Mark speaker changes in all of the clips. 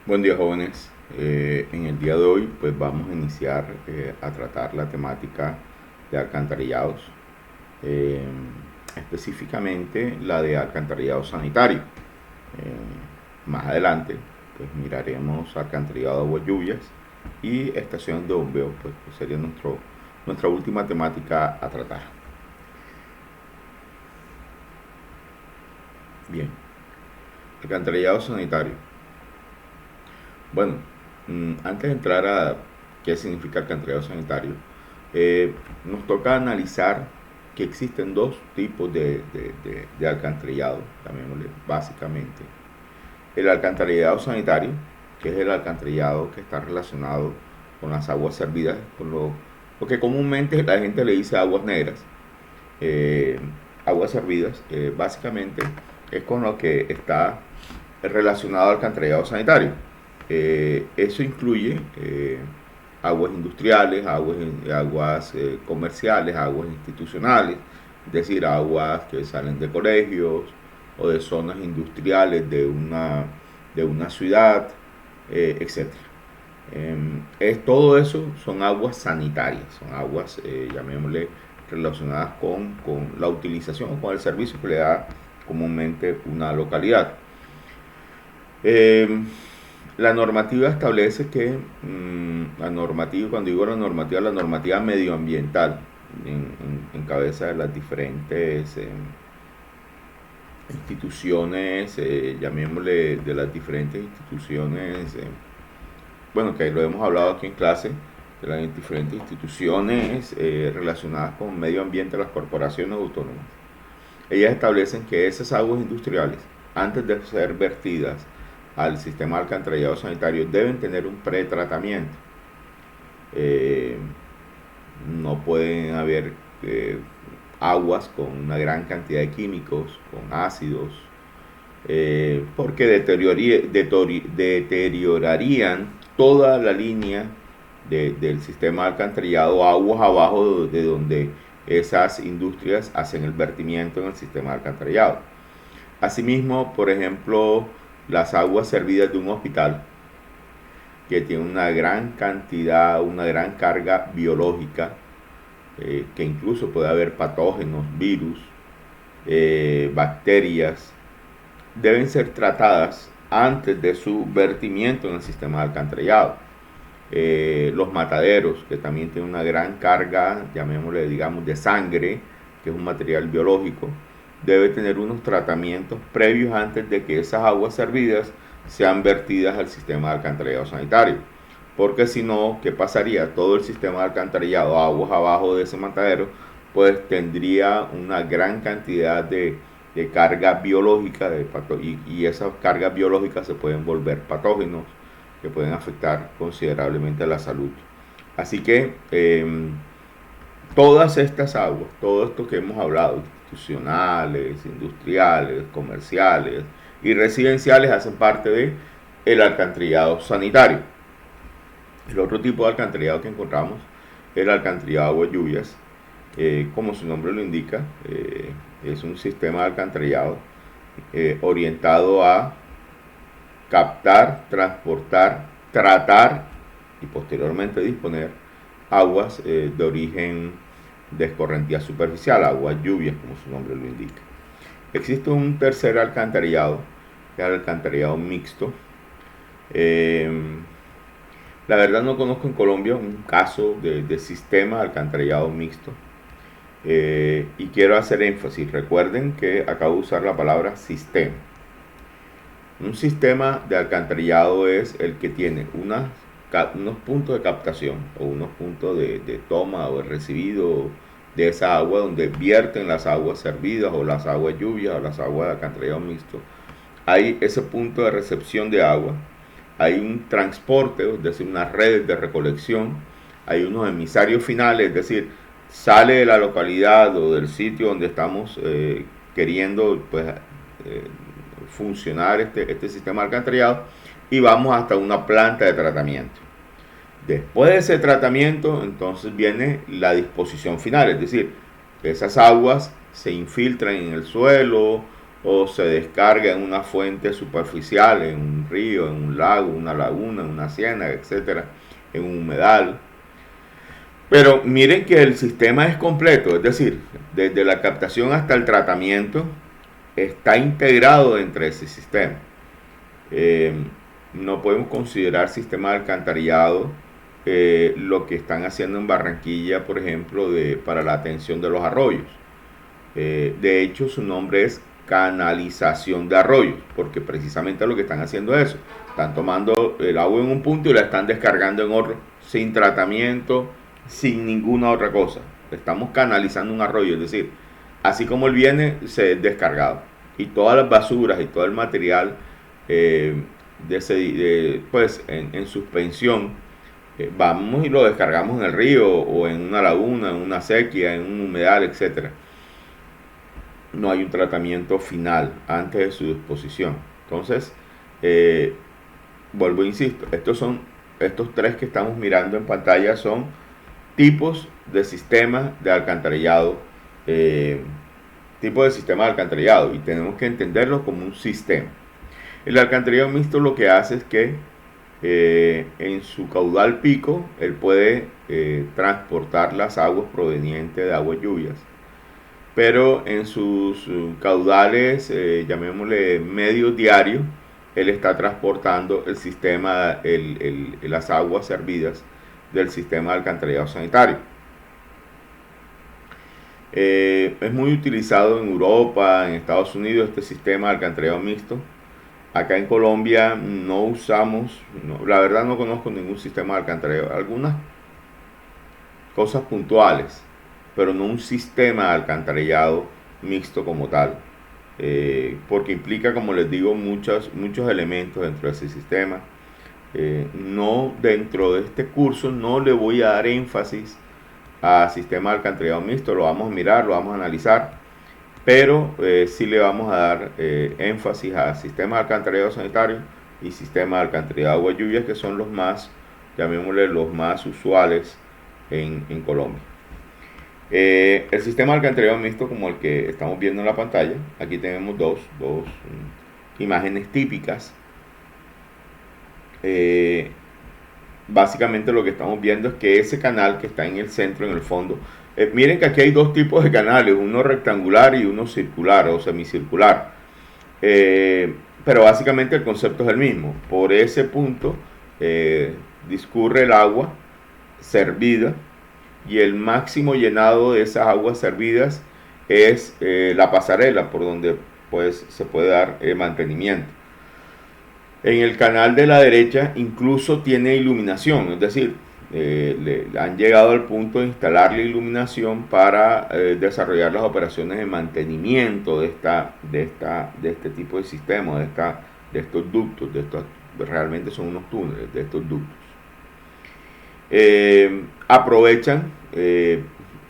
Speaker 1: Buen día, jóvenes. En el día de hoy pues vamos a iniciar a tratar la temática de alcantarillados, eh, específicamente la de alcantarillado sanitario. Más adelante pues miraremos alcantarillado de aguas lluvias y estaciones de bombeo, pues sería nuestra última temática a tratar. Bien, alcantarillado sanitario. Bueno, antes de entrar a qué significa alcantarillado sanitario, nos toca analizar que existen dos tipos de alcantarillado, llamémosle básicamente. El alcantarillado sanitario, que es el alcantarillado que está relacionado con las aguas servidas, con lo que comúnmente la gente le dice aguas negras. Eh, Aguas servidas, básicamente es con lo que está relacionado al alcantarillado sanitario. Eso incluye aguas industriales, aguas comerciales, aguas institucionales, es decir, aguas que salen de colegios o de zonas industriales de una ciudad, etcétera. Todo eso son aguas sanitarias, son aguas, llamémosle, relacionadas con la utilización o con el servicio que le da comúnmente una localidad. Eh, la normativa establece que la normativa, cuando digo la normativa medioambiental, en cabeza de las diferentes instituciones, llamémosle de las diferentes instituciones, bueno, que lo hemos hablado aquí en clase, de las diferentes instituciones relacionadas con medio ambiente, las corporaciones autónomas. Ellas establecen que esas aguas industriales, antes de ser vertidas al sistema de alcantarillado sanitario, deben tener un pretratamiento. Eh, no pueden haber aguas con una gran cantidad de químicos, con ácidos, porque deteriorarían toda la línea del sistema de alcantarillado, aguas abajo de donde esas industrias hacen el vertimiento en el sistema de alcantarillado. Asimismo, por ejemplo, las aguas servidas de un hospital que tiene una gran cantidad, una gran carga biológica, que incluso puede haber patógenos, virus, bacterias, deben ser tratadas antes de su vertimiento en el sistema de alcantarillado. Los mataderos, que también tienen una gran carga, llamémosle, digamos, de sangre, que es un material biológico, debe tener unos tratamientos previos antes de que esas aguas servidas sean vertidas al sistema de alcantarillado sanitario. Porque si no, ¿qué pasaría? Todo el sistema de alcantarillado, aguas abajo de ese matadero, pues tendría una gran cantidad de carga biológica y esas cargas biológicas se pueden volver patógenos que pueden afectar considerablemente a la salud. Así que todas estas aguas, todo esto que hemos hablado, institucionales, industriales, comerciales y residenciales, hacen parte del alcantarillado sanitario. El otro tipo de alcantarillado que encontramos es el alcantarillado de aguas lluvias. Como su nombre lo indica, es un sistema de alcantarillado orientado a captar, transportar, tratar y posteriormente disponer aguas de origen de escorrentía superficial, aguas lluvias, como su nombre lo indica. Existe un tercer alcantarillado, que es el alcantarillado mixto. Eh, la verdad no conozco en Colombia un caso de sistema de alcantarillado mixto. Y quiero hacer énfasis, recuerden que acabo de usar la palabra sistema. Un sistema de alcantarillado es el que tiene unos puntos de captación o unos puntos de toma o de recibido de esa agua, donde vierten las aguas servidas o las aguas lluvias o las aguas de alcantarillado mixto. Hay ese punto de recepción de agua, hay un transporte, es decir, unas redes de recolección, hay unos emisarios finales, es decir, sale de la localidad o del sitio donde estamos queriendo pues, funcionar este sistema de alcantarillado, y vamos hasta una planta de tratamiento. Después de ese tratamiento, entonces viene la disposición final, es decir, esas aguas se infiltran en el suelo o se descarga en una fuente superficial, en un río, en un lago, una laguna, en una ciénaga, etcétera, en un humedal. Pero miren que el sistema es completo, es decir, desde la captación hasta el tratamiento está integrado dentro de ese sistema. Eh, no podemos considerar sistema de alcantarillado lo que están haciendo en Barranquilla, por ejemplo, para la atención de los arroyos. De hecho, su nombre es canalización de arroyos, porque precisamente lo que están haciendo es eso. Están tomando el agua en un punto y la están descargando en otro, sin tratamiento, sin ninguna otra cosa. Estamos canalizando un arroyo, es decir, así como él viene, se es descargado. Y todas las basuras y todo el material pues en suspensión, vamos y lo descargamos en el río o en una laguna, en una sequía, en un humedal, etcétera. No hay un tratamiento final antes de su disposición. Entonces, vuelvo e insisto, estos tres que estamos mirando en pantalla son tipos de sistemas de alcantarillado, tipo de sistema de alcantarillado, y tenemos que entenderlo como un sistema. El alcantarillado mixto lo que hace es que en su caudal pico él puede transportar las aguas provenientes de aguas lluvias, pero en sus caudales, llamémosle medio diario, él está transportando el sistema, las aguas servidas del sistema de alcantarillado sanitario. Es muy utilizado en Europa, en Estados Unidos, este sistema de alcantarillado mixto. Acá en Colombia no usamos, la verdad no conozco ningún sistema de alcantarillado, algunas cosas puntuales, pero no un sistema de alcantarillado mixto como tal, porque implica, como les digo, muchos elementos dentro de ese sistema. No, dentro de este curso no le voy a dar énfasis a sistema de alcantarillado mixto, lo vamos a mirar, lo vamos a analizar, pero sí le vamos a dar énfasis a sistema de alcantarillado sanitario y sistema de alcantarillado de agua lluvia, que son los más, llamémosle, los más usuales en Colombia. El sistema de alcantarillado mixto, como el que estamos viendo en la pantalla, aquí tenemos dos imágenes típicas. Básicamente lo que estamos viendo es que ese canal que está en el centro, en el fondo, miren que aquí hay dos tipos de canales, uno rectangular y uno circular o semicircular, pero básicamente el concepto es el mismo. Por ese punto discurre el agua servida, y el máximo llenado de esas aguas servidas es la pasarela por donde pues se puede dar mantenimiento. En el canal de la derecha incluso tiene iluminación, es decir, han llegado al punto de instalarle iluminación para desarrollar las operaciones de mantenimiento de este tipo de sistema, de estos ductos, realmente son unos túneles, de estos ductos. Aprovechan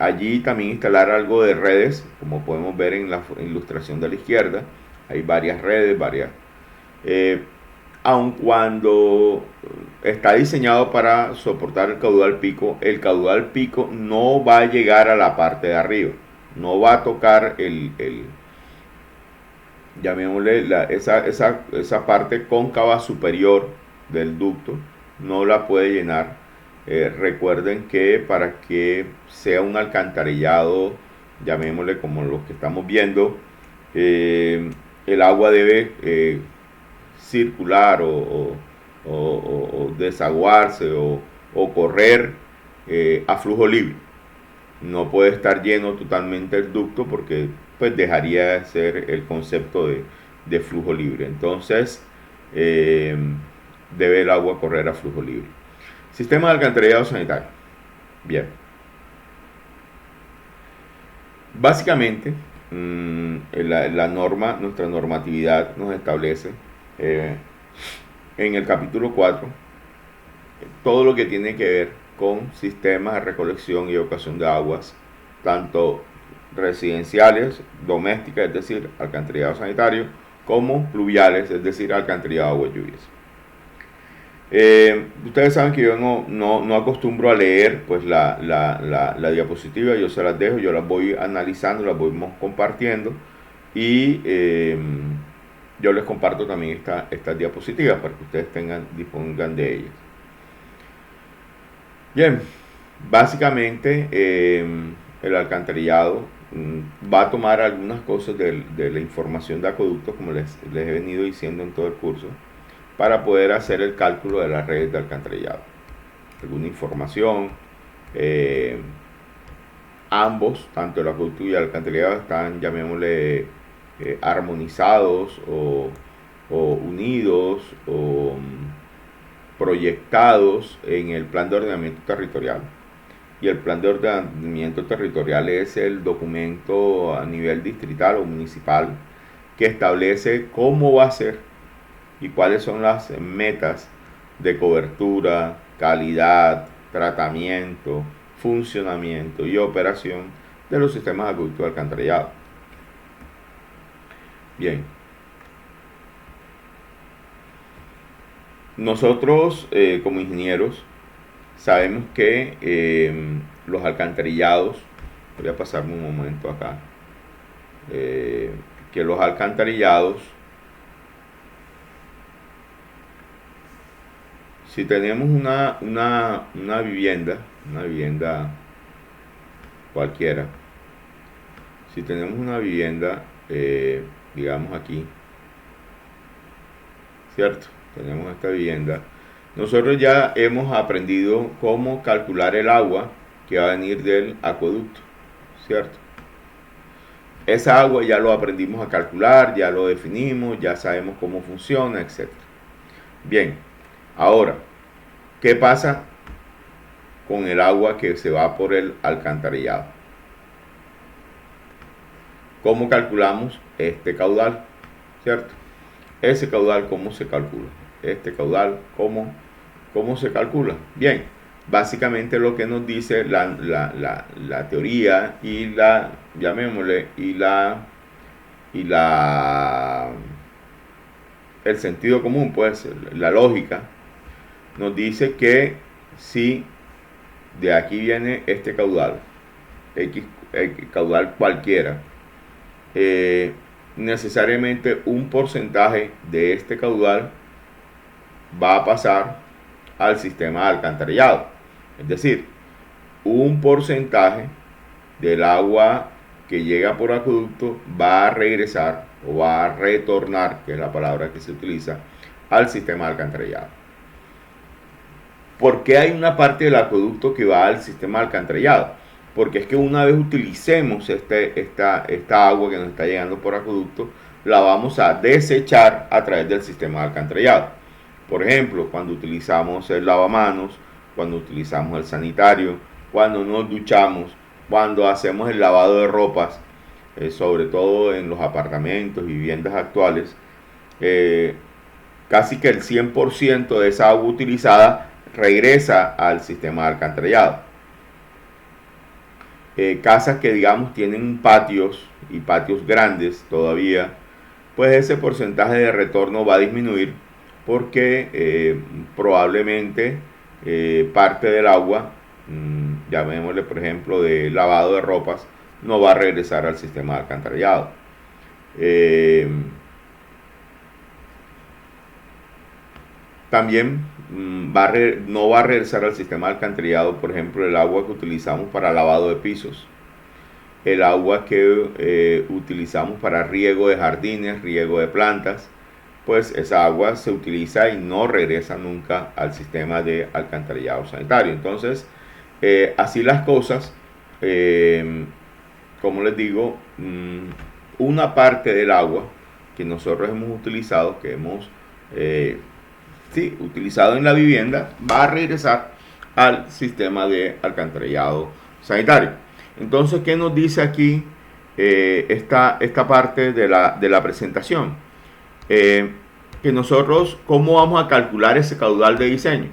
Speaker 1: allí también instalar algo de redes, como podemos ver en la ilustración de la izquierda. Hay varias redes, aun cuando está diseñado para soportar el caudal pico no va a llegar a la parte de arriba, no va a tocar llamémosle esa parte cóncava superior del ducto, no la puede llenar. Recuerden que para que sea un alcantarillado, llamémosle como los que estamos viendo, el agua debe circular o desaguarse o correr a flujo libre. No puede estar lleno totalmente el ducto, porque pues dejaría de ser el concepto de flujo libre. Entonces debe el agua correr a flujo libre. Sistema de alcantarillado sanitario. Bien. Básicamente, nuestra normatividad nos establece en el capítulo 4 todo lo que tiene que ver con sistemas de recolección y evacuación de aguas, tanto residenciales, domésticas, es decir, alcantarillado sanitario, como pluviales, es decir, alcantarillado de aguas lluvias. Ustedes saben que yo no acostumbro a leer pues la diapositiva, yo se las dejo, yo las voy analizando, las voy compartiendo, y yo les comparto también estas diapositivas para que ustedes dispongan de ellas. Bien, básicamente el alcantarillado va a tomar algunas cosas de la información de acueductos, como les he venido diciendo en todo el curso, para poder hacer el cálculo de las redes de alcantarillado. Alguna información, ambos, tanto el acueducto y el alcantarillado, están, llamémosle, armonizados o unidos o proyectados en el plan de ordenamiento territorial. Y el plan de ordenamiento territorial es el documento a nivel distrital o municipal que establece cómo va a ser y cuáles son las metas de cobertura, calidad, tratamiento, funcionamiento y operación de los sistemas de acueducto y alcantarillado. Bien. Nosotros como ingenieros sabemos que los alcantarillados, voy a pasarme un momento acá, que los alcantarillados, si tenemos una vivienda cualquiera, si tenemos una vivienda, digamos aquí, ¿cierto? Tenemos esta vivienda. Nosotros ya hemos aprendido cómo calcular el agua que va a venir del acueducto, ¿cierto? Esa agua ya lo aprendimos a calcular, ya lo definimos, ya sabemos cómo funciona, etc. Bien, ahora, ¿qué pasa con el agua que se va por el alcantarillado? ¿Cómo calculamos este caudal? ¿Cierto? Ese caudal, ¿cómo se calcula? Este caudal, ¿cómo se calcula? Bien, básicamente lo que nos dice la teoría y llamémosle, el sentido común, pues, la lógica, nos dice que si de aquí viene este caudal, caudal cualquiera, necesariamente un porcentaje de este caudal va a pasar al sistema de alcantarillado. Es decir, un porcentaje del agua que llega por acueducto va a regresar o va a retornar, que es la palabra que se utiliza, al sistema de alcantarillado. ¿Por qué hay una parte del acueducto que va al sistema de alcantarillado? Porque es que una vez utilicemos esta agua que nos está llegando por acueducto, la vamos a desechar a través del sistema de alcantarillado. Por ejemplo, cuando utilizamos el lavamanos, cuando utilizamos el sanitario, cuando nos duchamos, cuando hacemos el lavado de ropas, sobre todo en los apartamentos y viviendas actuales, casi que el 100% de esa agua utilizada regresa al sistema de alcantarillado. Casas que, digamos, tienen patios y patios grandes todavía, pues ese porcentaje de retorno va a disminuir porque probablemente parte del agua, llamémosle por ejemplo de lavado de ropas, no va a regresar al sistema de alcantarillado. También no va a regresar al sistema de alcantarillado, por ejemplo, el agua que utilizamos para lavado de pisos, el agua que utilizamos para riego de jardines, riego de plantas, pues esa agua se utiliza y no regresa nunca al sistema de alcantarillado sanitario. Entonces, así las cosas, como les digo, una parte del agua que nosotros hemos utilizado, que hemos utilizado en la vivienda, va a regresar al sistema de alcantarillado sanitario. Entonces, ¿qué nos dice aquí esta parte de la presentación? Que nosotros, ¿cómo vamos a calcular ese caudal de diseño?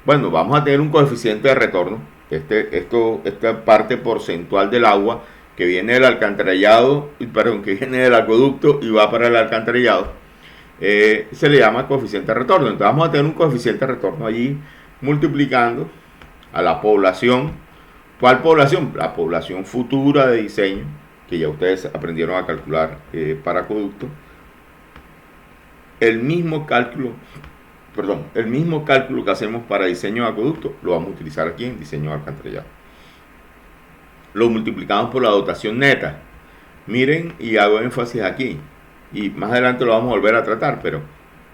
Speaker 1: Bueno, vamos a tener un coeficiente de retorno, esta parte porcentual del agua que viene del alcantarillado, que viene del acueducto y va para el alcantarillado, se le llama coeficiente de retorno. Entonces vamos a tener un coeficiente de retorno allí multiplicando a la población. ¿Cuál población? La población futura de diseño, que ya ustedes aprendieron a calcular para acueducto, el mismo cálculo, el mismo cálculo que hacemos para diseño de acueducto, lo vamos a utilizar aquí en diseño de alcantarillado. Lo multiplicamos por la dotación neta. Miren, y hago énfasis aquí, y más adelante lo vamos a volver a tratar, pero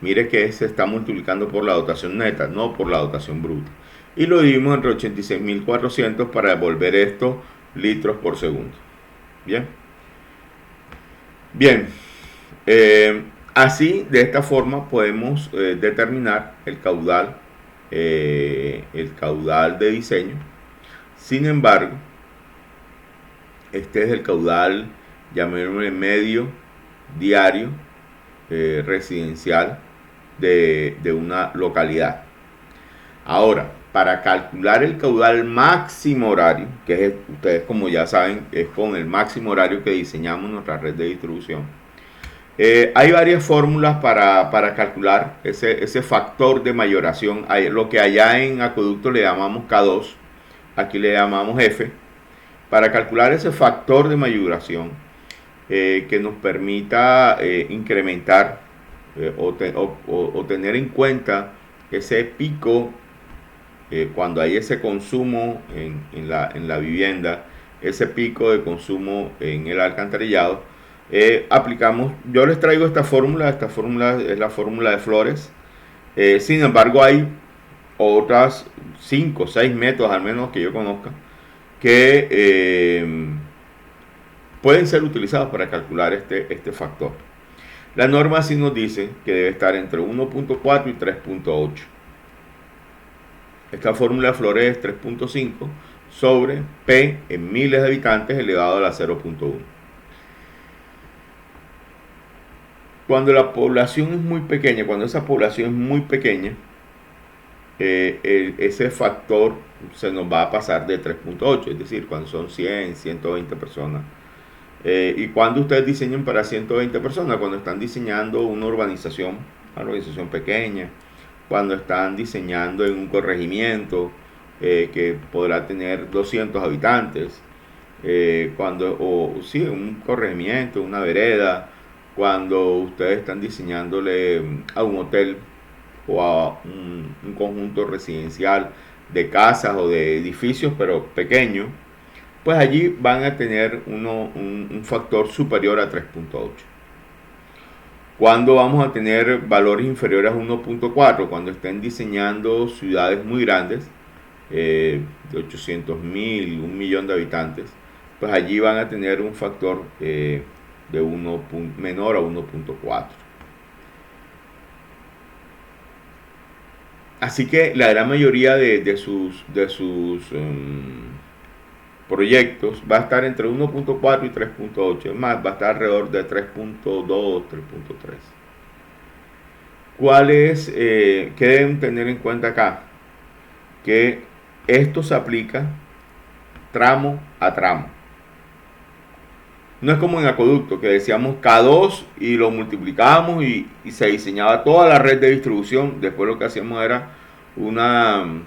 Speaker 1: mire que se está multiplicando por la dotación neta, no por la dotación bruta. Y lo dividimos entre 86.400 para devolver esto litros por segundo. Bien. Bien. Así, de esta forma, podemos determinar el caudal de diseño. Sin embargo, este es el caudal, llamémosle medio, diario, residencial de una localidad. Ahora, para calcular el caudal máximo horario, que es, ustedes como ya saben, es con el máximo horario que diseñamos nuestra red de distribución, hay varias fórmulas para calcular ese factor de mayoración. Hay, lo que allá en acueducto le llamamos K2, aquí le llamamos F, para calcular ese factor de mayoración que nos permita incrementar o tener en cuenta ese pico cuando hay ese consumo en la vivienda, ese pico de consumo en el alcantarillado. Aplicamos, yo les traigo esta fórmula es la fórmula de Flores. Sin embargo, hay otras 5 o 6 métodos al menos que yo conozca que pueden ser utilizados para calcular este factor. La norma sí nos dice que debe estar entre 1.4 y 3.8. Esta fórmula de Flores es 3.5 sobre P en miles de habitantes elevado a la 0.1. Cuando la población es muy pequeña, cuando esa población es muy pequeña, ese factor se nos va a pasar de 3.8, es decir, cuando son 100, 120 personas. Y cuando ustedes diseñan para 120 personas, cuando están diseñando una organización pequeña, cuando están diseñando en un corregimiento que podrá tener 200 habitantes, un corregimiento, una vereda, cuando ustedes están diseñándole a un hotel o a un conjunto residencial de casas o de edificios, pero pequeños, pues allí van a tener un factor superior a 3.8. Cuando vamos a tener valores inferiores a 1.4, cuando estén diseñando ciudades muy grandes, de 800.000, 1.000.000 de habitantes, pues allí van a tener un factor de menor a 1.4. Así que la gran mayoría de sus proyectos va a estar entre 1.4 y 3.8, es más, va a estar alrededor de 3.2, 3.3. ¿Qué deben tener en cuenta acá? Que esto se aplica tramo a tramo. No es como en acueducto, que decíamos K2 y lo multiplicábamos y se diseñaba toda la red de distribución. Después lo que hacíamos era una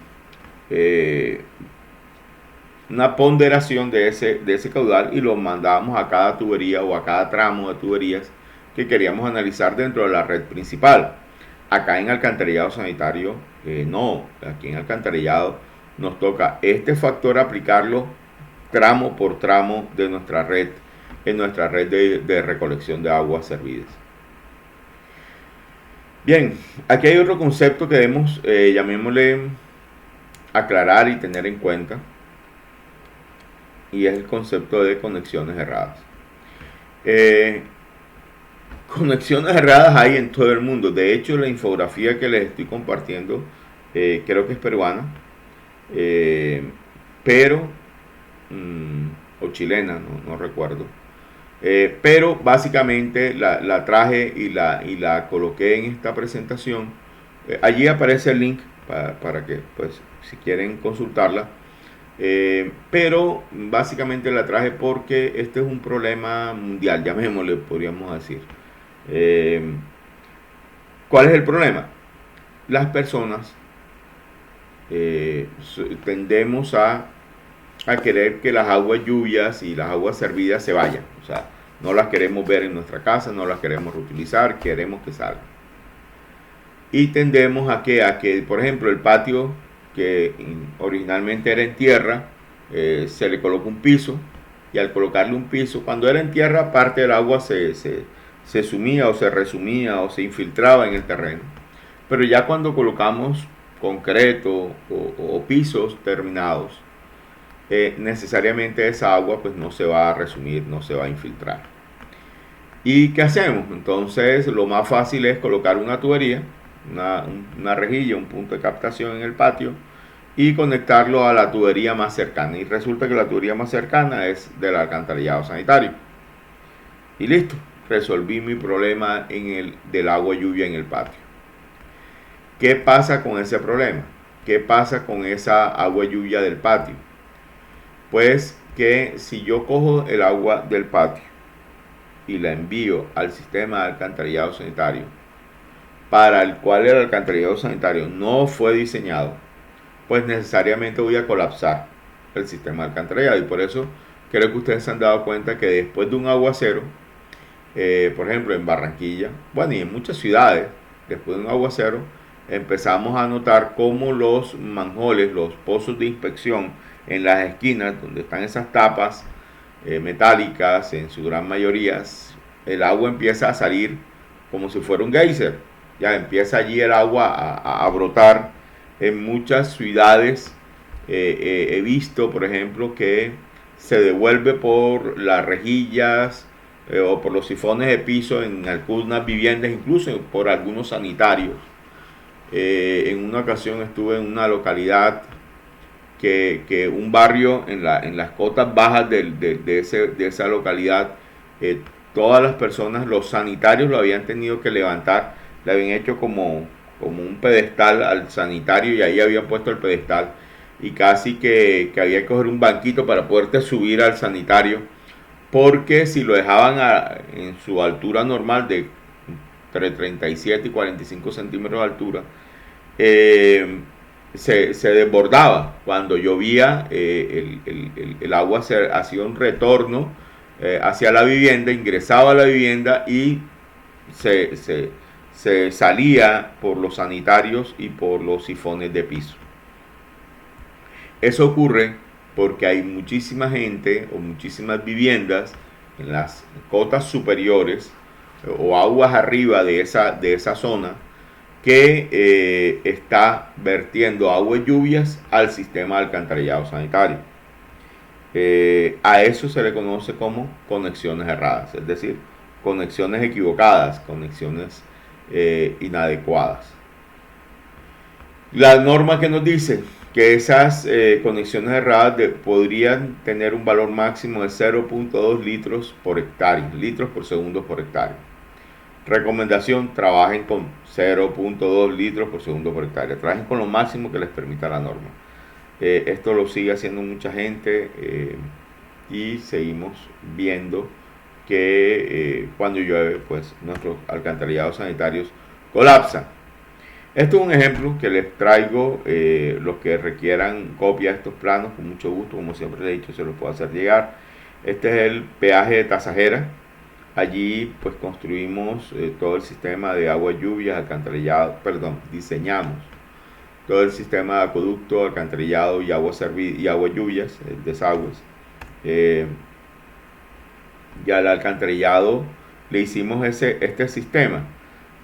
Speaker 1: ponderación de ese caudal y lo mandábamos a cada tubería o a cada tramo de tuberías que queríamos analizar dentro de la red principal. Acá en alcantarillado sanitario, no. Aquí en alcantarillado nos toca este factor aplicarlo tramo por tramo de nuestra red, en nuestra red de recolección de aguas servidas. Bien, aquí hay otro concepto que debemos, llamémosle, aclarar y tener en cuenta, y es el concepto de conexiones erradas. Conexiones erradas hay en todo el mundo. De hecho, la infografía que les estoy compartiendo creo que es peruana, pero o chilena, no recuerdo. Pero básicamente la traje y la coloqué en esta presentación. Allí aparece el link para que, pues, si quieren consultarla. Pero básicamente la traje porque este es un problema mundial, llamémosle, podríamos decir. ¿Cuál es el problema? Las personas tendemos a a querer que las aguas lluvias y las aguas servidas se vayan. O sea, no las queremos ver en nuestra casa, no las queremos reutilizar, queremos que salgan. Y tendemos a que por ejemplo, el patio que originalmente era en tierra, se le coloca un piso, y al colocarle un piso, cuando era en tierra, parte del agua se sumía o se resumía o se infiltraba en el terreno. Pero ya cuando colocamos concreto o pisos terminados, necesariamente esa agua pues no se va a resumir, no se va a infiltrar. ¿Y qué hacemos? Entonces lo más fácil es colocar una tubería, una rejilla, un punto de captación en el patio, y conectarlo a la tubería más cercana. Y resulta que la tubería más cercana es del alcantarillado sanitario. Y listo, resolví mi problema del agua lluvia en el patio. ¿Qué pasa con ese problema? ¿Qué pasa con esa agua lluvia del patio? Pues que si yo cojo el agua del patio y la envío al sistema de alcantarillado sanitario, para el cual el alcantarillado sanitario no fue diseñado, pues necesariamente voy a colapsar el sistema de alcantarillado. Y por eso creo que ustedes se han dado cuenta que después de un aguacero, por ejemplo en Barranquilla, bueno, y en muchas ciudades, después de un aguacero, empezamos a notar cómo los manjoles, los pozos de inspección en las esquinas, donde están esas tapas metálicas, en su gran mayoría, el agua empieza a salir como si fuera un geyser. Ya empieza allí el agua a brotar. En muchas ciudades he visto, por ejemplo, que se devuelve por las rejillas o por los sifones de piso en algunas viviendas, incluso por algunos sanitarios. En una ocasión estuve en una localidad que un barrio en las cotas bajas de esa localidad, todas las personas, los sanitarios lo habían tenido que levantar, le habían hecho como un pedestal al sanitario y ahí habían puesto el pedestal y casi que había que coger un banquito para poderte subir al sanitario, porque si lo dejaban en su altura normal de entre 37 y 45 centímetros de altura, se desbordaba. Cuando llovía, el agua hacía un retorno hacia la vivienda, ingresaba a la vivienda y se salía por los sanitarios y por los sifones de piso. Eso ocurre porque hay muchísima gente o muchísimas viviendas en las cotas superiores o aguas arriba de esa zona que está vertiendo aguas lluvias al sistema de alcantarillado sanitario. A eso se le conoce como conexiones erradas, es decir, conexiones equivocadas, conexiones inadecuadas. La norma que nos dice que esas conexiones erradas podrían tener un valor máximo de 0.2 litros por hectárea, litros por segundo por hectárea. Recomendación: trabajen con 0.2 litros por segundo por hectárea. Trabajen con lo máximo que les permita la norma. Esto lo sigue haciendo mucha gente y seguimos viendo que cuando llueve, pues nuestros alcantarillados sanitarios colapsan. Esto es un ejemplo que les traigo. Los que requieran copia de estos planos, con mucho gusto, como siempre les he dicho, se los puedo hacer llegar. Este es el peaje de Tasajera. Allí pues construimos todo el sistema de agua, lluvias, alcantarillado, diseñamos todo el sistema de acueducto, alcantarillado y agua lluvias, desagües. Ya al alcantarillado le hicimos este sistema.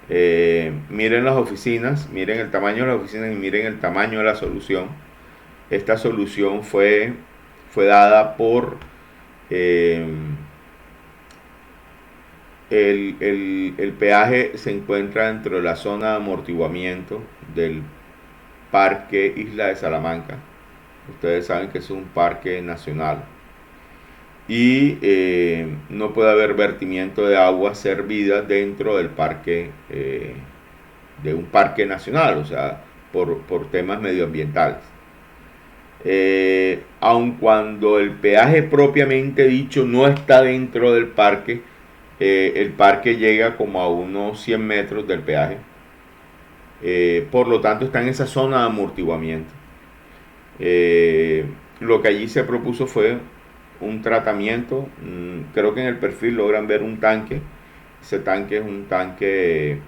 Speaker 1: Miren las oficinas, miren el tamaño de las oficinas y miren el tamaño de la solución. Esta solución fue dada por el peaje. Se encuentra dentro de la zona de amortiguamiento del Parque Isla de Salamanca. Ustedes saben que es un parque nacional y no puede haber vertimiento de agua servida dentro del parque, de un parque nacional, o sea, por temas medioambientales. Aun cuando el peaje propiamente dicho no está dentro del parque, el parque llega como a unos 100 metros del peaje. Por lo tanto está en esa zona de amortiguamiento. lo que allí se propuso fue un tratamiento. Creo que en el perfil logran ver un tanque. Ese tanque es un tanque,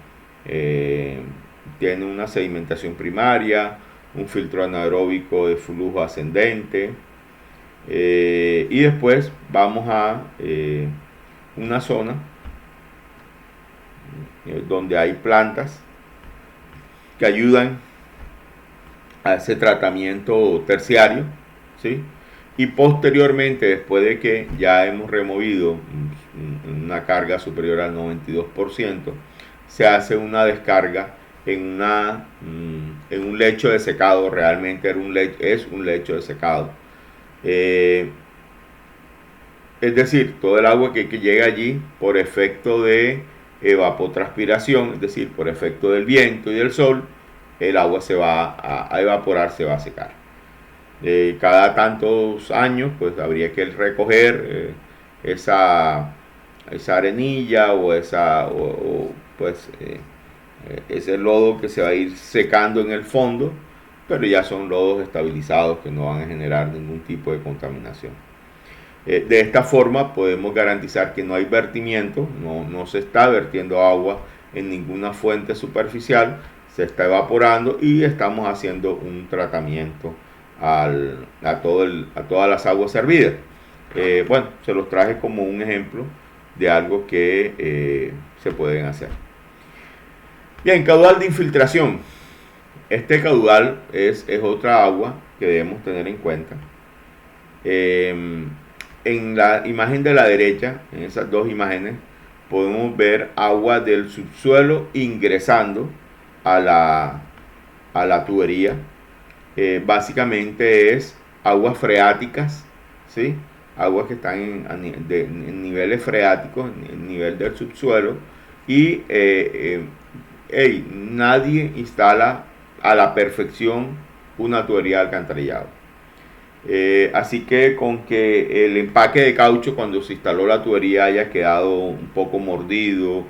Speaker 1: tiene una sedimentación primaria, un filtro anaeróbico de flujo ascendente, y después vamos a una zona donde hay plantas que ayudan a ese tratamiento terciario, ¿sí? Y posteriormente, después de que ya hemos removido una carga superior al 92%, se hace una descarga en un lecho de secado. Realmente es un lecho de secado. Es decir, todo el agua que llega allí por efecto de evapotranspiración, es decir, por efecto del viento y del sol, el agua se va a evaporar, se va a secar. Cada tantos años pues habría que recoger esa arenilla o ese lodo que se va a ir secando en el fondo, pero ya son lodos estabilizados que no van a generar ningún tipo de contaminación. De esta forma podemos garantizar que no hay vertimiento, no se está vertiendo agua en ninguna fuente superficial, se está evaporando y estamos haciendo un tratamiento a todas las aguas servidas. Bueno, se los traje como un ejemplo de algo que se pueden hacer. Bien, caudal de infiltración. Este caudal es otra agua que debemos tener en cuenta. En la imagen de la derecha, en esas dos imágenes, podemos ver agua del subsuelo ingresando a la tubería. Básicamente es aguas freáticas, ¿sí? Aguas que están en niveles freáticos, en nivel del subsuelo, y nadie instala a la perfección una tubería de alcantarillado. Así que con que el empaque de caucho cuando se instaló la tubería haya quedado un poco mordido,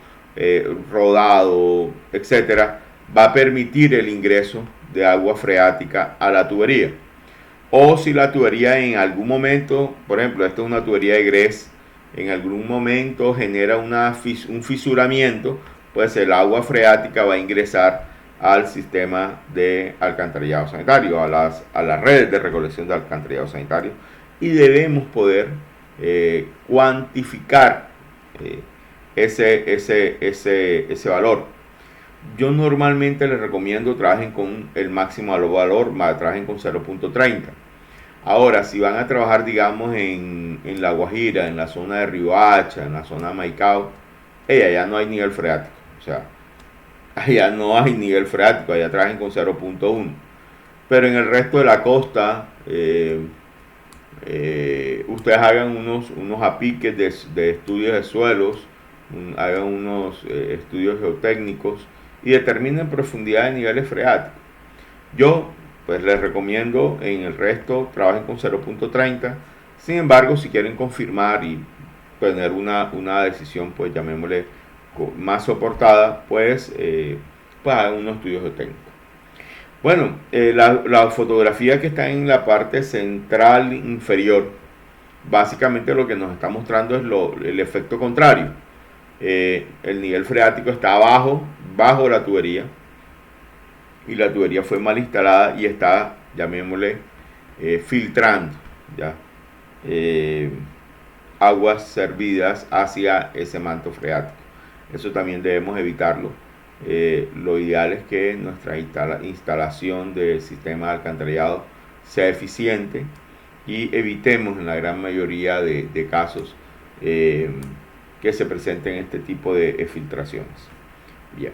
Speaker 1: rodado, etcétera, va a permitir el ingreso de agua freática a la tubería. O si la tubería en algún momento, por ejemplo, esta es una tubería de grés, en algún momento genera un fisuramiento, pues el agua freática va a ingresar al sistema de alcantarillado sanitario, a las redes de recolección de alcantarillado sanitario, y debemos poder cuantificar ese valor. Yo normalmente les recomiendo trabajen con el máximo valor, trabajen con 0.30. Ahora, si van a trabajar, digamos, en La Guajira, en la zona de Riohacha, en la zona de Maicao, allá no hay nivel freático. O sea, allá no hay nivel freático, allá trabajen con 0.1. Pero en el resto de la costa, ustedes hagan unos apiques de estudios de suelos, hagan unos estudios geotécnicos y determinen profundidad de niveles freáticos. Yo pues les recomiendo en el resto trabajen con 0.30. Sin embargo, si quieren confirmar y tener una decisión, pues llamémosle más soportada, pues hagan unos estudios geotécnicos. Bueno, la fotografía que está en la parte central inferior, básicamente lo que nos está mostrando es el efecto contrario. El nivel freático está bajo la tubería, y la tubería fue mal instalada y está, llamémosle, filtrando ya aguas servidas hacia ese manto freático. Eso también debemos evitarlo. Lo ideal es que nuestra instalación del sistema de alcantarillado sea eficiente y evitemos en la gran mayoría de casos que se presenten este tipo de filtraciones. Bien.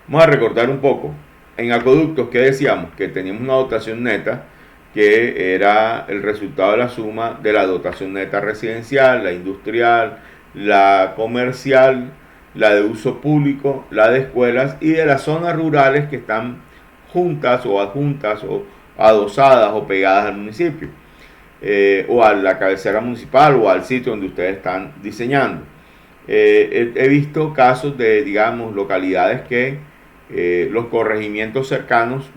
Speaker 1: Vamos a recordar un poco. En acueductos, ¿qué decíamos? Que teníamos una dotación neta que era el resultado de la suma de la dotación neta residencial, la industrial, la comercial, la de uso público, la de escuelas y de las zonas rurales que están juntas o adjuntas o adosadas o pegadas al municipio, o a la cabecera municipal o al sitio donde ustedes están diseñando. He visto casos de, digamos, localidades que los corregimientos cercanos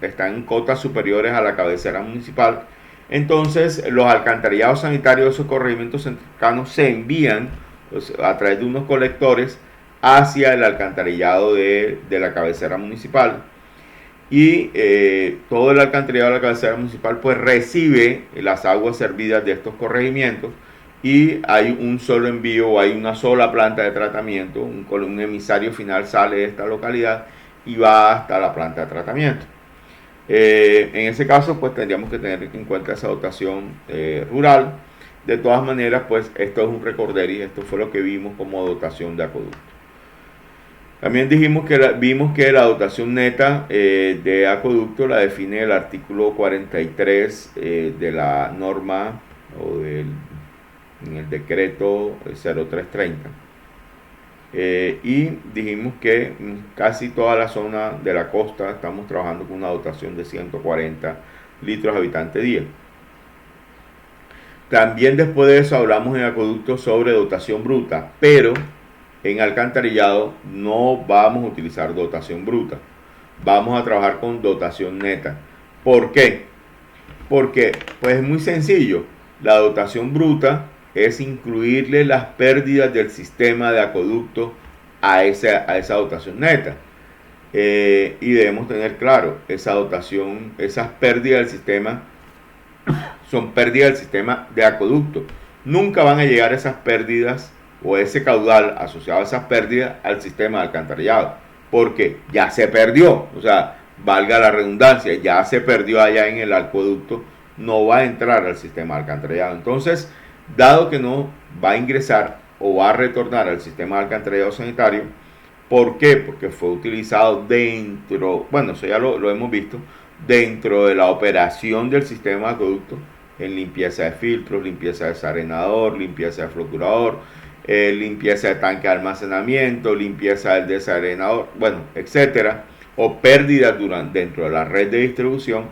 Speaker 1: están en cotas superiores a la cabecera municipal. Entonces los alcantarillados sanitarios de esos corregimientos cercanos se envían, pues, a través de unos colectores hacia el alcantarillado de la cabecera municipal, y todo el alcantarillado de la cabecera municipal pues recibe las aguas servidas de estos corregimientos, y hay un solo envío, o hay una sola planta de tratamiento, un emisario final sale de esta localidad y va hasta la planta de tratamiento. En ese caso pues tendríamos que tener en cuenta esa dotación rural. De todas maneras, pues esto es un recorderis, esto fue lo que vimos como dotación de acueducto. También vimos que la dotación neta de acueducto la define el artículo 43 de la norma, o en el decreto 0330. Y dijimos que casi toda la zona de la costa estamos trabajando con una dotación de 140 litros habitante día. También después de eso hablamos en acueducto sobre dotación bruta, pero en alcantarillado no vamos a utilizar dotación bruta, vamos a trabajar con dotación neta. ¿Por qué? Porque pues es muy sencillo. La dotación bruta es incluirle las pérdidas del sistema de acueducto a esa dotación neta. Y debemos tener claro, esa dotación, esas pérdidas del sistema son pérdidas del sistema de acueducto. Nunca van a llegar esas pérdidas o ese caudal asociado a esas pérdidas al sistema de alcantarillado, porque ya se perdió. O sea, valga la redundancia, ya se perdió allá en el acueducto, no va a entrar al sistema de alcantarillado. Entonces, dado que no va a ingresar o va a retornar al sistema de alcantarillado sanitario, ¿por qué? Porque fue utilizado dentro, bueno, eso ya lo hemos visto, dentro de la operación del sistema de acueducto, en limpieza de filtros, limpieza de desarenador, limpieza de floturador, limpieza de tanque de almacenamiento, limpieza del desarenador, bueno, etcétera, o pérdidas dentro de la red de distribución.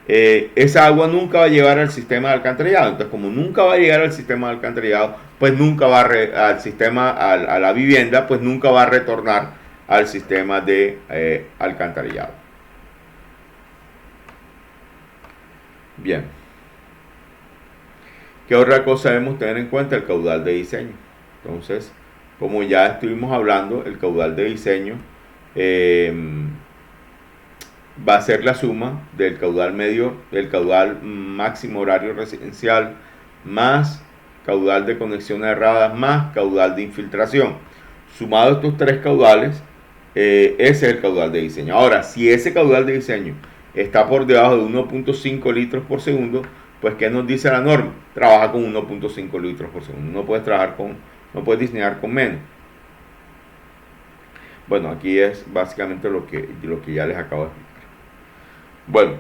Speaker 1: Esa agua nunca va a llegar al sistema de alcantarillado. Entonces, como nunca va a llegar al sistema de alcantarillado, pues nunca va al sistema, a la vivienda, pues nunca va a retornar al sistema de alcantarillado. Bien. ¿Qué otra cosa debemos tener en cuenta? El caudal de diseño. Entonces, como ya estuvimos hablando, el caudal de diseño va a ser la suma del caudal medio, del caudal máximo horario residencial, más caudal de conexiones erradas, más caudal de infiltración. Sumado estos tres caudales, ese es el caudal de diseño. Ahora, si ese caudal de diseño está por debajo de 1.5 litros por segundo, pues ¿qué nos dice la norma? Trabaja con 1.5 litros por segundo. No puedes diseñar con menos. Bueno, aquí es básicamente lo que ya les acabo de explicar. Bueno,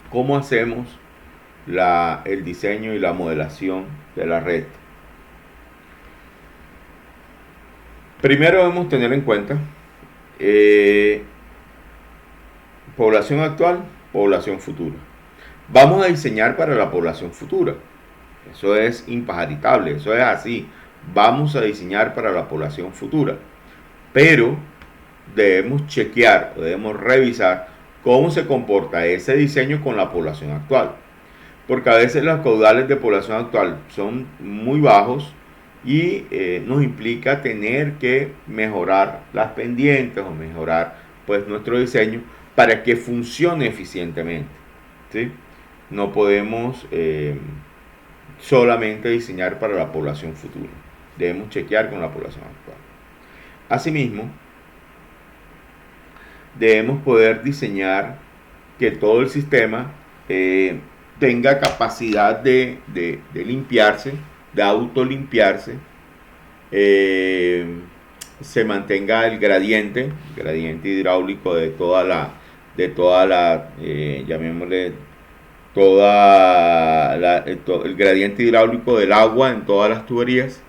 Speaker 1: ¿cómo hacemos el diseño y la modelación de la red? Primero debemos tener en cuenta población actual, población futura. Vamos a diseñar para la población futura. Eso es impajaritable, eso es así. Vamos a diseñar para la población futura. Pero debemos chequear, debemos revisar cómo se comporta ese diseño con la población actual. Porque a veces los caudales de población actual son muy bajos y nos implica tener que mejorar las pendientes o mejorar pues nuestro diseño para que funcione eficientemente, ¿sí? No podemos solamente diseñar para la población futura, debemos chequear con la población actual. Asimismo, debemos poder diseñar que todo el sistema tenga capacidad de limpiarse, de autolimpiarse, se mantenga el gradiente hidráulico llamémosle el gradiente hidráulico del agua en todas las tuberías.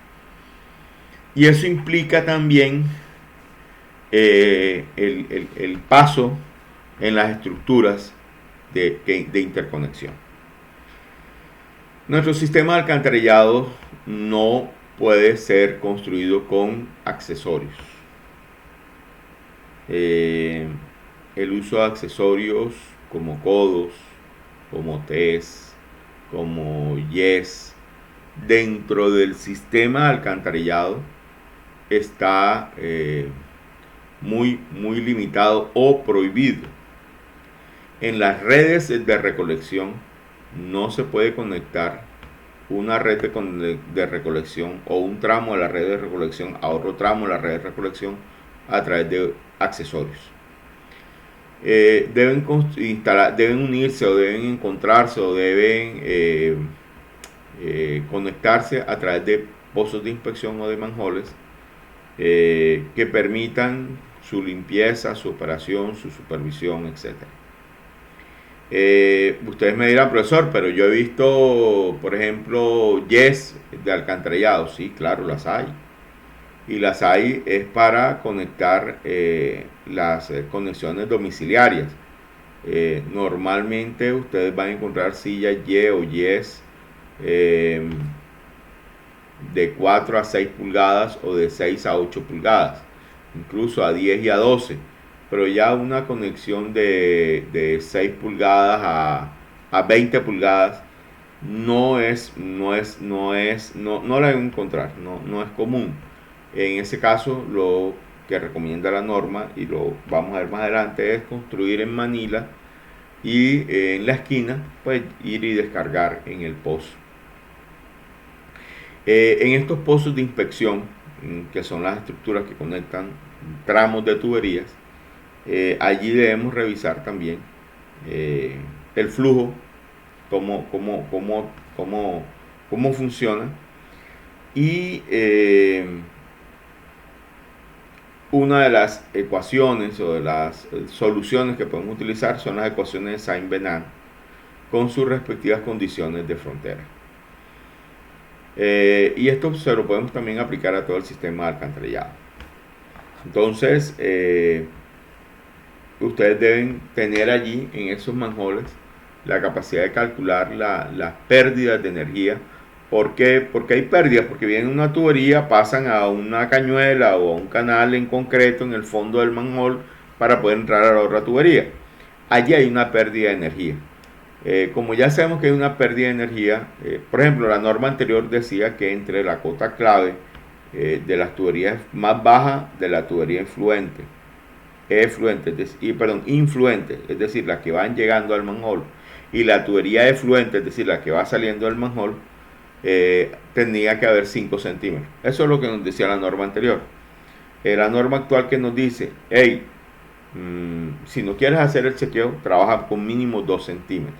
Speaker 1: Y eso implica también el paso en las estructuras de interconexión. Nuestro sistema de alcantarillado no puede ser construido con accesorios. El uso de accesorios como codos, como T's, como yes, dentro del sistema de alcantarillado está muy limitado o prohibido. En las redes de recolección no se puede conectar una red de recolección o un tramo de la red de recolección a otro tramo de la red de recolección a través de accesorios. Deben unirse o deben encontrarse o deben conectarse a través de pozos de inspección o de manholes que permitan su limpieza, su operación, su supervisión, etc. Ustedes me dirán, profesor, pero yo he visto, por ejemplo, yes de alcantarillado. Sí, claro, las hay. Y las hay es para conectar las conexiones domiciliarias. Normalmente ustedes van a encontrar sillas Y o Yes de 4 a 6 pulgadas o de 6 a 8 pulgadas, incluso a 10 y a 12, pero ya una conexión de 6 pulgadas a 20 pulgadas no la deben encontrar, no es común. En ese caso, lo que recomienda la norma, y lo vamos a ver más adelante, es construir en manila y en la esquina, pues ir y descargar en el pozo. En estos pozos de inspección, que son las estructuras que conectan tramos de tuberías, allí debemos revisar también el flujo, cómo funciona, y una de las ecuaciones o de las soluciones que podemos utilizar son las ecuaciones de Saint-Venant con sus respectivas condiciones de frontera. Y esto se lo podemos también aplicar a todo el sistema de alcantarillado. Entonces, ustedes deben tener allí en esos manholes la capacidad de calcular las pérdidas de energía. ¿Por qué? Porque hay pérdidas, porque vienen una tubería, pasan a una cañuela o a un canal en concreto en el fondo del manhole para poder entrar a la otra tubería. Allí hay una pérdida de energía. Como ya sabemos que hay una pérdida de energía, por ejemplo, la norma anterior decía que entre la cota clave de las tuberías más baja de la tubería influente, influente, es decir, las que van llegando al manhole, y la tubería efluente, es decir, la que va saliendo del manhole, tenía que haber 5 centímetros. Eso es lo que nos decía la norma anterior. La norma actual que nos dice, hey, si no quieres hacer el chequeo, trabaja con mínimo 2 centímetros.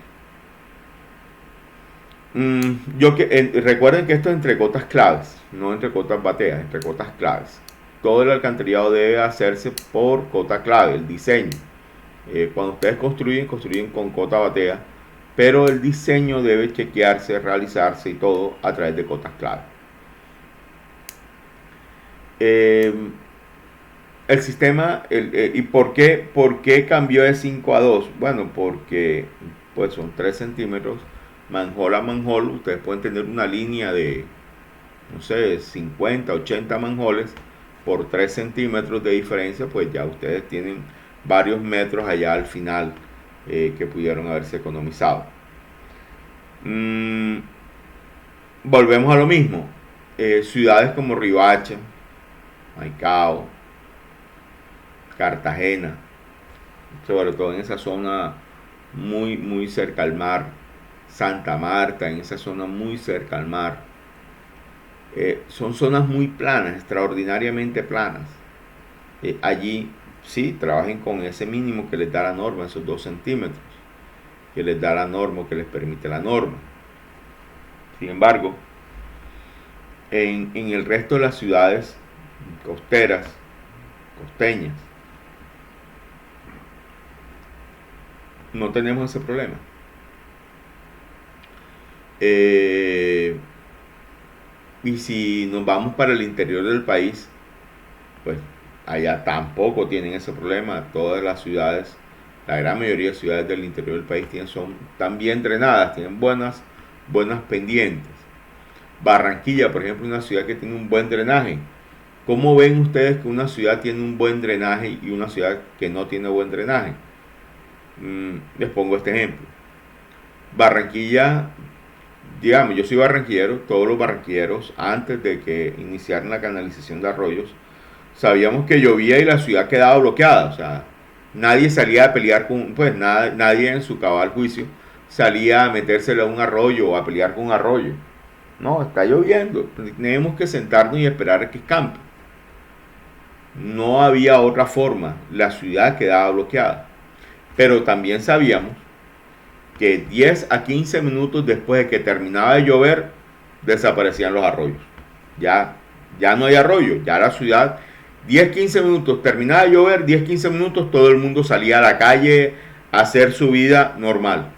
Speaker 1: Recuerden que esto es entre cotas claves, no entre cotas bateas, entre cotas claves. Todo el alcantarillado debe hacerse por cota clave, el diseño. Cuando ustedes construyen con cota batea, pero el diseño debe chequearse, realizarse y todo a través de cotas clave. El sistema, ¿y por qué cambió de 5 a 2? Bueno, porque pues son 3 centímetros, manhole a manhole. Ustedes pueden tener una línea de, no sé, 50, 80 manholes por 3 centímetros de diferencia, pues ya ustedes tienen varios metros allá al final que pudieron haberse economizado. Volvemos a lo mismo. Ciudades como Riohacha, Maicao, Cartagena, sobre todo en esa zona muy cerca al mar, Santa Marta, en esa zona muy cerca al mar, son zonas muy planas, extraordinariamente planas. Allí sí, trabajen con ese mínimo que les da la norma, esos 2 centímetros, que les da la norma, que les permite la norma. Sin embargo, en el resto de las ciudades costeras, costeñas, no tenemos ese problema. Y si nos vamos para el interior del país, pues allá tampoco tienen ese problema. Todas las ciudades, la gran mayoría de ciudades del interior del país están bien drenadas, tienen buenas pendientes. Barranquilla, por ejemplo, una ciudad que tiene un buen drenaje. ¿Cómo ven ustedes que una ciudad tiene un buen drenaje y una ciudad que no tiene buen drenaje? Les pongo este ejemplo. Barranquilla, digamos, yo soy barranquillero, todos los barranquilleros, antes de que iniciaran la canalización de arroyos, sabíamos que llovía y la ciudad quedaba bloqueada. O sea, nadie salía a pelear con, pues nadie en su cabal juicio salía a metérsele a un arroyo o a pelear con un arroyo. No, está lloviendo, tenemos que sentarnos y esperar a que escampe. No había otra forma, la ciudad quedaba bloqueada. Pero también sabíamos que 10 a 15 minutos después de que terminaba de llover, desaparecían los arroyos. Ya no hay arroyo, ya la ciudad, 10-15 minutos, terminaba de llover, 10-15 minutos, todo el mundo salía a la calle a hacer su vida normal.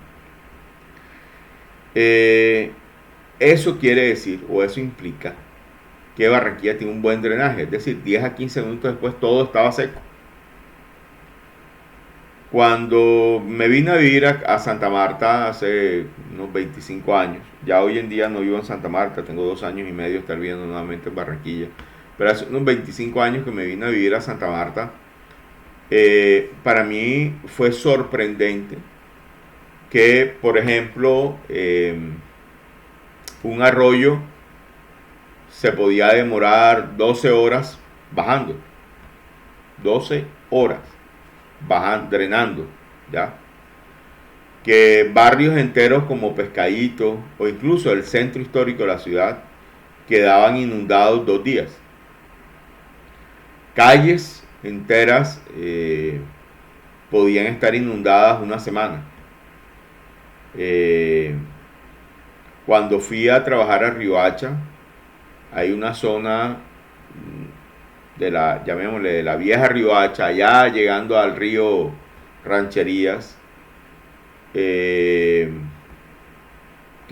Speaker 1: Eso quiere decir, o eso implica, que Barranquilla tiene un buen drenaje, es decir, 10 a 15 minutos después todo estaba seco. Cuando me vine a vivir a Santa Marta hace unos 25 años, ya hoy en día no vivo en Santa Marta, tengo 2 años y medio de estar viviendo nuevamente en Barranquilla, pero hace unos 25 años que me vine a vivir a Santa Marta, para mí fue sorprendente que, por ejemplo, un arroyo se podía demorar 12 horas bajando, 12 horas bajando, drenando, ¿ya? Que barrios enteros como Pescadito o incluso el centro histórico de la ciudad quedaban inundados 2 días. Calles enteras podían estar inundadas una semana. Cuando fui a trabajar a Riohacha, hay una zona de la, llamémosle, de la vieja Riohacha, allá llegando al río Rancherías, que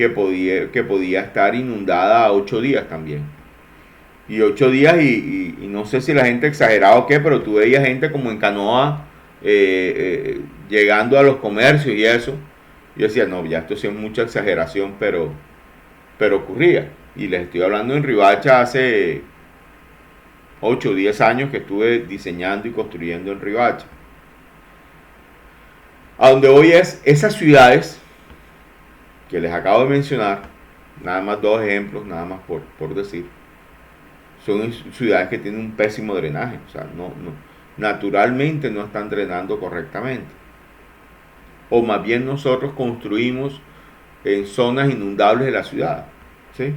Speaker 1: podía estar inundada a 8 días también. Y 8 días y no sé si la gente exageraba o qué, pero tú veías gente como en canoa llegando a los comercios y eso. Yo decía, no, ya esto sí es mucha exageración, pero ocurría. Y les estoy hablando en Riohacha hace 8 o 10 años que estuve diseñando y construyendo en Riohacha. A donde voy es esas ciudades que les acabo de mencionar, nada más 2 ejemplos, nada más por decir, son ciudades que tienen un pésimo drenaje, o sea, naturalmente no están drenando correctamente. O más bien nosotros construimos en zonas inundables de la ciudad, ¿sí?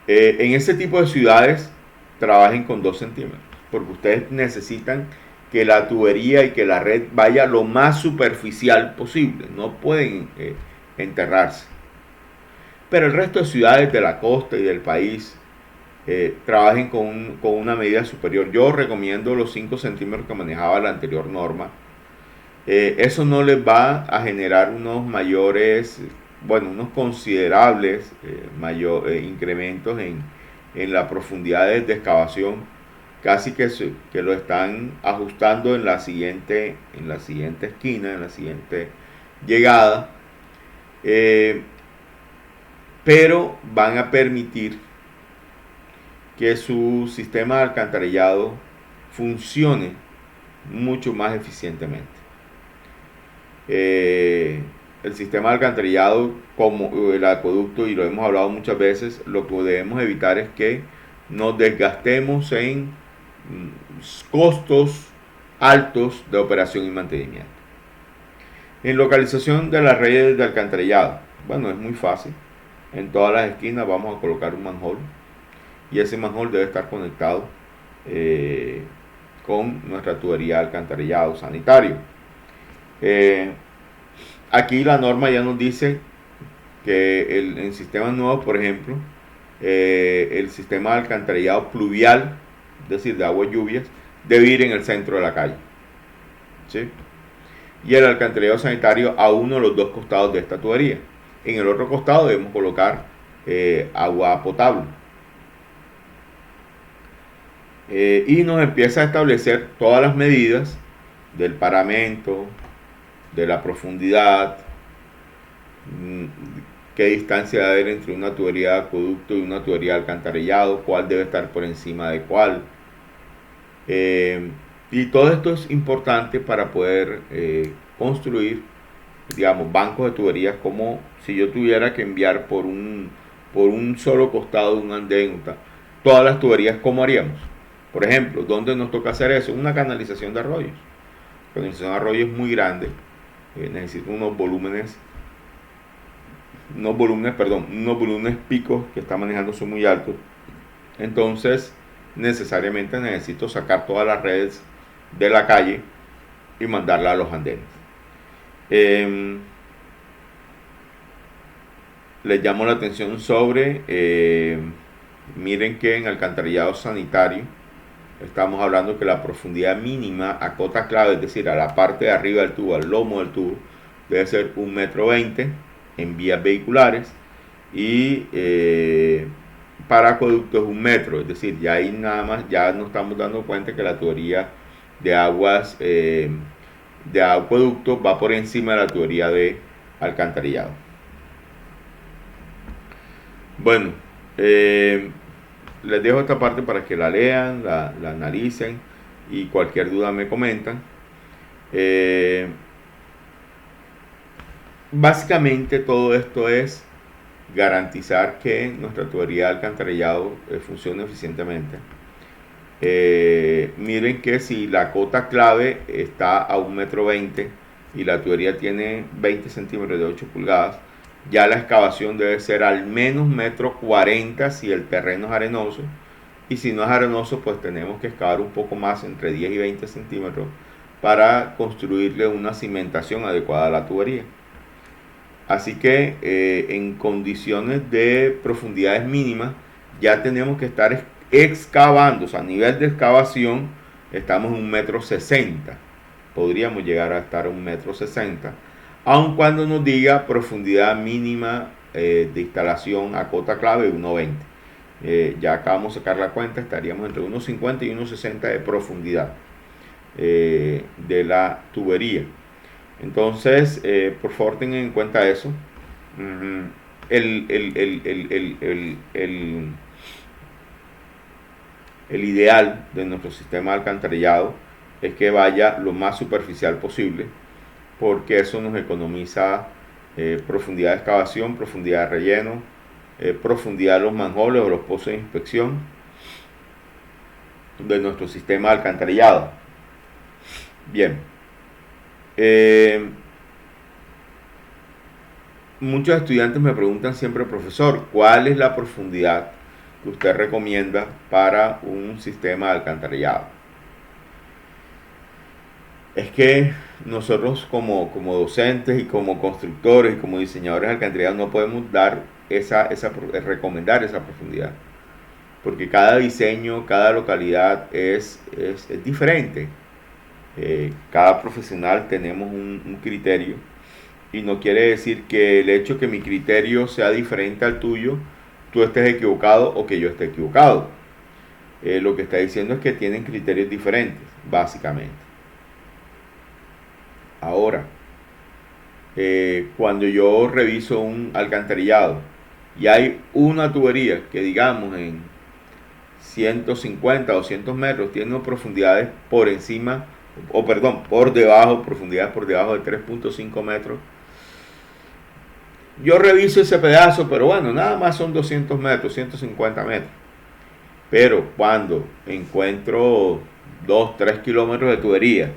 Speaker 1: En ese tipo de ciudades trabajen con 2 centímetros, porque ustedes necesitan que la tubería y que la red vaya lo más superficial posible, no pueden enterrarse. Pero el resto de ciudades de la costa y del país trabajen con una medida superior. Yo recomiendo los 5 centímetros que manejaba la anterior norma. Eso no les va a generar unos mayores, bueno, unos considerables incrementos en la profundidad de excavación. Casi que lo están ajustando en la siguiente esquina, en la siguiente llegada. Pero van a permitir que su sistema de alcantarillado funcione mucho más eficientemente. El sistema de alcantarillado, como el acueducto, y lo hemos hablado muchas veces, lo que debemos evitar es que nos desgastemos en costos altos de operación y mantenimiento. En localización de las redes de alcantarillado, bueno, es muy fácil. En todas las esquinas vamos a colocar un manhole y ese manhole debe estar conectado con nuestra tubería de alcantarillado sanitario. Aquí la norma ya nos dice que en sistemas nuevos, por ejemplo, el sistema de alcantarillado pluvial, es decir, de aguas lluvias, debe ir en el centro de la calle, ¿sí? Y el alcantarillado sanitario a uno de los 2 costados de esta tubería. En el otro costado debemos colocar agua potable. Y nos empieza a establecer todas las medidas del paramento, de la profundidad, qué distancia debe haber entre una tubería de acueducto y una tubería de alcantarillado, cuál debe estar por encima de cuál. Y todo esto es importante para poder construir, digamos, bancos de tuberías, como si yo tuviera que enviar por un solo costado de un andén, todas las tuberías. ¿Cómo haríamos? Por ejemplo, ¿dónde nos toca hacer eso? Una canalización de arroyos. La canalización de arroyos es muy grande, necesita unos volúmenes picos que está manejando son muy altos. Entonces, necesariamente necesito sacar todas las redes de la calle y mandarla a los andenes. Les llamo la atención sobre, miren que en alcantarillado sanitario estamos hablando que la profundidad mínima a cota clave, es decir, a la parte de arriba del tubo, al lomo del tubo, debe ser 1,20 m en vías vehiculares, y para acueductos 1 metro, es decir, ya ahí nada más, ya nos estamos dando cuenta que la tubería de aguas de acueducto va por encima de la tubería de alcantarillado. Bueno, les dejo esta parte para que la lean, la analicen, y cualquier duda me comentan. Básicamente todo esto es garantizar que nuestra tubería de alcantarillado funcione eficientemente. Miren que si la cota clave está a 1,20 m y la tubería tiene 20 centímetros de 8 pulgadas, ya la excavación debe ser al menos 1,40 m si el terreno es arenoso, y si no es arenoso, pues tenemos que excavar un poco más, entre 10 y 20 centímetros, para construirle una cimentación adecuada a la tubería. Así que en condiciones de profundidades mínimas ya tenemos que estar excavando, o sea, a nivel de excavación estamos en 1,60 m. Podríamos llegar a estar a 1,60 m, aun cuando nos diga profundidad mínima de instalación a cota clave 1,20 m. Ya acabamos de sacar la cuenta, estaríamos entre 1,50 y 1,60 de profundidad de la tubería. Entonces, por favor tengan en cuenta eso. El ideal de nuestro sistema de alcantarillado es que vaya lo más superficial posible, porque eso nos economiza profundidad de excavación, profundidad de relleno, profundidad de los manholes o los pozos de inspección de nuestro sistema de alcantarillado. Bien. Muchos estudiantes me preguntan siempre: profesor, ¿cuál es la profundidad que usted recomienda para un sistema de alcantarillado? Es que nosotros como docentes y como constructores y como diseñadores de alcantarillado no podemos dar recomendar esa profundidad, porque cada diseño, cada localidad es diferente. Cada profesional tenemos un criterio, y no quiere decir que el hecho que mi criterio sea diferente al tuyo, tú estés equivocado o que yo esté equivocado. Lo que está diciendo es que tienen criterios diferentes, básicamente. Ahora, cuando yo reviso un alcantarillado y hay una tubería que, digamos, en 150 o 200 metros tiene profundidades por encima, por debajo, profundidad por debajo de 3.5 metros. Yo reviso ese pedazo, pero bueno, nada más son 200 metros, 150 metros. Pero cuando encuentro 2, 3 kilómetros de tubería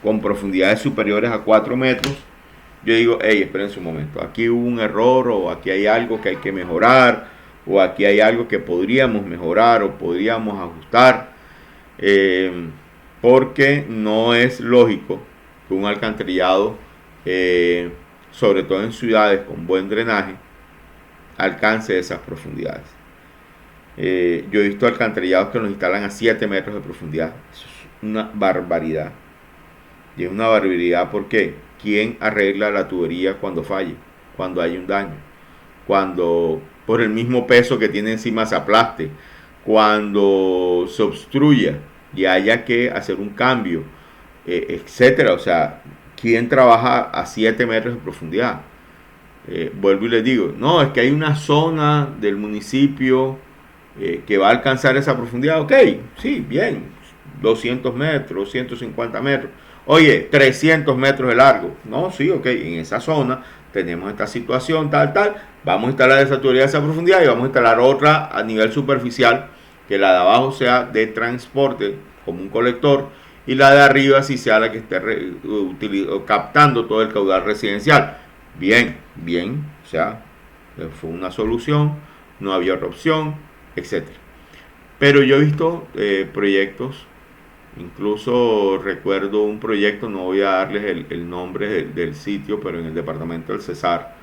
Speaker 1: con profundidades superiores a 4 metros, yo digo: hey, espérense un momento, aquí hubo un error, o aquí hay algo que hay que mejorar, o aquí hay algo que podríamos mejorar o podríamos ajustar. Porque no es lógico que un alcantarillado, sobre todo en ciudades con buen drenaje, alcance esas profundidades. Yo he visto alcantarillados que los instalan a 7 metros de profundidad. Eso es una barbaridad. Y es una barbaridad porque ¿quién arregla la tubería cuando falle? Cuando hay un daño. Cuando por el mismo peso que tiene encima se aplaste. Cuando se obstruya y haya que hacer un cambio, etcétera. O sea, ¿quién trabaja a 7 metros de profundidad? vuelvo y les digo, no, es que hay una zona del municipio que va a alcanzar esa profundidad. Ok, sí, bien, 200 metros, 150 metros. Oye, 300 metros de largo. No, sí, ok, en esa zona tenemos esta situación, tal, tal. Vamos a instalar esa tubería de esa profundidad y vamos a instalar otra a nivel superficial, que la de abajo sea de transporte como un colector y la de arriba sí sea la que esté captando todo el caudal residencial. Bien, bien, o sea, fue una solución, no había otra opción, etcétera. Pero yo he visto proyectos, incluso recuerdo un proyecto, no voy a darles el nombre del sitio, pero en el departamento del Cesar,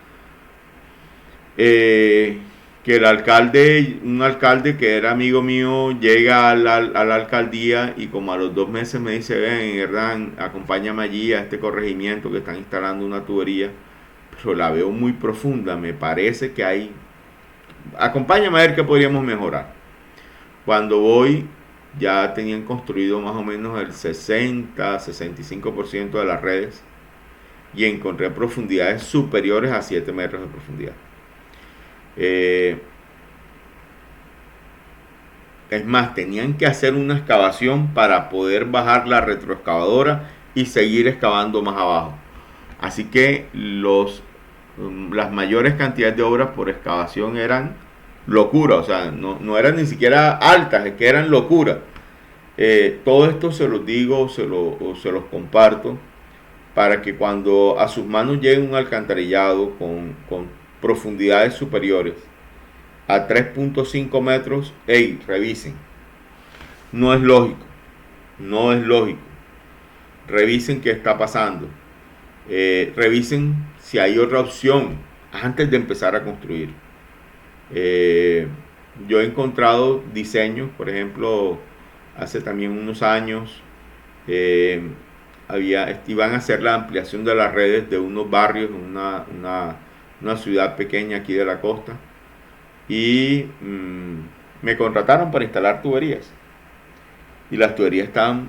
Speaker 1: eh, que el alcalde, un alcalde que era amigo mío, llega a la alcaldía y como a los 2 meses me dice, ven, Hernán, acompáñame allí a este corregimiento que están instalando una tubería, pero la veo muy profunda, me parece que hay, acompáñame a ver qué podríamos mejorar. Cuando voy, ya tenían construido más o menos el 60-65% de las redes y encontré profundidades superiores a 7 metros de profundidad. Eh, es más, tenían que hacer una excavación para poder bajar la retroexcavadora y seguir excavando más abajo. Así que las mayores cantidades de obras por excavación eran locura, o sea, no eran ni siquiera altas, es que eran locura. Todo esto se los digo, se los comparto, para que cuando a sus manos llegue un alcantarillado con profundidades superiores a 3.5 metros, hey, revisen. No es lógico, no es lógico. Revisen qué está pasando. Revisen si hay otra opción antes de empezar a construir. Yo he encontrado diseños, por ejemplo, hace también unos años iban a hacer la ampliación de las redes de unos barrios en una ciudad pequeña aquí de la costa y me contrataron para instalar tuberías y las tuberías estaban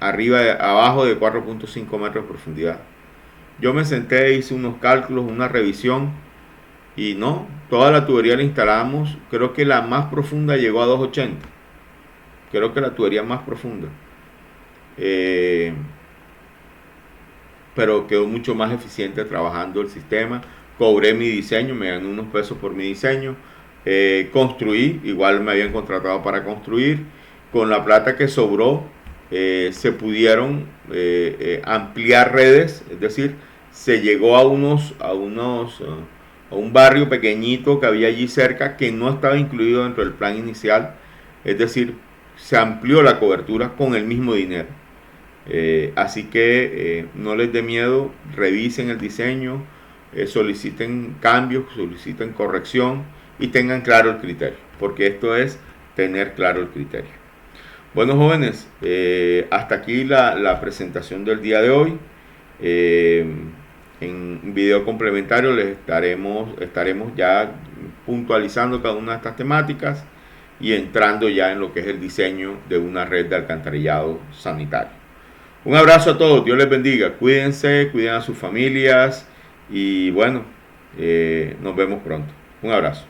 Speaker 1: abajo de 4.5 metros de profundidad. Yo me senté, hice unos cálculos, una revisión y no, toda la tubería la instalamos, creo que la más profunda llegó a 280, creo que la tubería más profunda, pero quedó mucho más eficiente trabajando el sistema. Cobré mi diseño, me gané unos pesos por mi diseño, construí, igual me habían contratado para construir, con la plata que sobró se pudieron ampliar redes, es decir, se llegó a un barrio pequeñito que había allí cerca que no estaba incluido dentro del plan inicial, es decir, se amplió la cobertura con el mismo dinero. Así que no les dé miedo, revisen el diseño, soliciten cambios, soliciten corrección y tengan claro el criterio, porque esto es tener claro el criterio. Bueno, jóvenes, hasta aquí la presentación del día de hoy. En video complementario les estaremos ya puntualizando cada una de estas temáticas y entrando ya en lo que es el diseño de una red de alcantarillado sanitario. Un abrazo a todos, Dios les bendiga, cuídense, cuiden a sus familias y bueno, nos vemos pronto. Un abrazo.